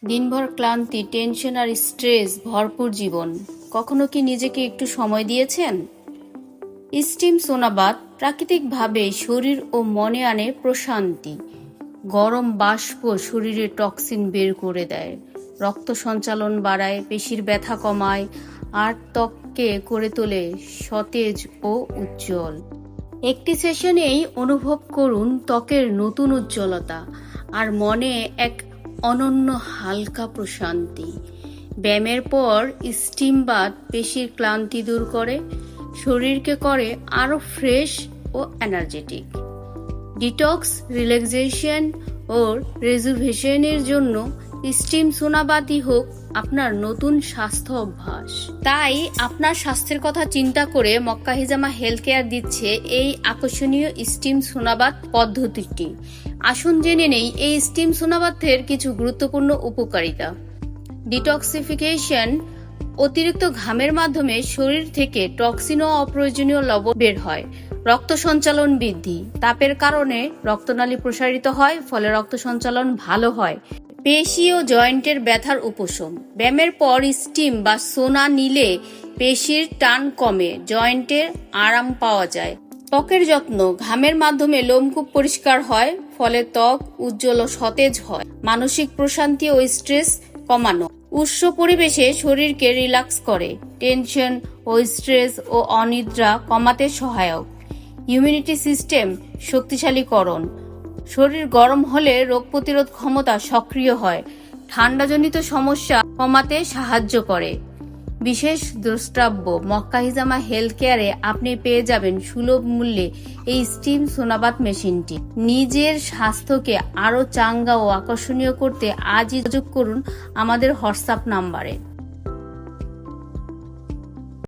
দিনভর ক্লান্তি, টেনশন আর স্ট্রেস ভরপুর জীবন। কখনো কি নিজেকে একটু সময় দিয়েছেন? স্টিম সোনাবাত প্রাকৃতিকভাবে শরীর ও মনে আনে প্রশান্তি। গরম বাষ্প শরীরে টক্সিন বের করে দেয়, রক্ত সঞ্চালন বাড়ায়, পেশির ব্যথা কমায় আর ত্বককে করে তোলে সতেজ ও উজ্জ্বল। একটি সেশনেই অনুভব করুন ত্বকের নতুন উজ্জ্বলতা আর মনে এক অনন্য হালকা প্রশান্তি। ব্যায়ামের পর স্টিম বাথ পেশির ক্লান্তি দূর করে, শরীরকে করে আরো ফ্রেশ ও এনার্জেটিক। ডিটক্স, রিল্যাক্সেশন ও রেজুভেশনের জন্য স্টিম সোনাবাতই হোক আপনার নতুন স্বাস্থ্য অভ্যাস। তাই আপনার স্বাস্থ্যের কথা চিন্তা করে মক্কা হিজামা হেলথ কেয়ার দিচ্ছে এই আকর্ষণীয় স্টিম সোনাবাত পদ্ধতিটি। আসুন জেনে নেই এই স্টিম সোনাবাতের কিছু গুরুত্বপূর্ণ উপকারিতা। ডিটক্সিফিকেশন, অতিরিক্ত ঘামের মাধ্যমে শরীর থেকে টক্সিন ও অপ্রয়োজনীয় লবণ বের হয়। রক্ত সঞ্চালন বৃদ্ধি, তাপের কারণে রক্তনালী প্রসারিত হয়, ফলে রক্ত সঞ্চালন ভালো হয়। পেশি ও জয়েন্টের ব্যথার উপশম, ব্যায়ামের পর স্টিম বা সোনা নিলে পেশির টান কমে, জয়েন্টের আরাম পাওয়া যায়। ত্বকের যত্ন, ঘামের মাধ্যমে লোমকূপ পরিষ্কার হয়, ফলে ত্বক উজ্জ্বল ও সতেজ হয়। মানসিক প্রশান্তি ও স্ট্রেস কমানো, উষ্ণ পরিবেশে শরীরকে রিল্যাক্স করে, টেনশন ও স্ট্রেস ও অনিদ্রা কমাতে সহায়ক। ইমিউনিটি সিস্টেম শক্তিশালীকরণ, শরীর গরম হলে রোগ প্রতিরোধ ক্ষমতা সক্রিয় হয়, ঠান্ডাজনিত সমস্যা কমাতে সাহায্য করে। বিশেষ দ্রষ্টব্য, মক্কা হিজামা হেলথ কেয়ারে আপনি পেয়ে যাবেন সুলভ মূল্যে এই স্টিম সোনাবাত মেশিনটি। নিজের স্বাস্থ্যকে আরো চাঙ্গা ও আকর্ষণীয় করতে আজই যোগাযোগ করুন আমাদের হোয়াটসঅ্যাপ নাম্বারে।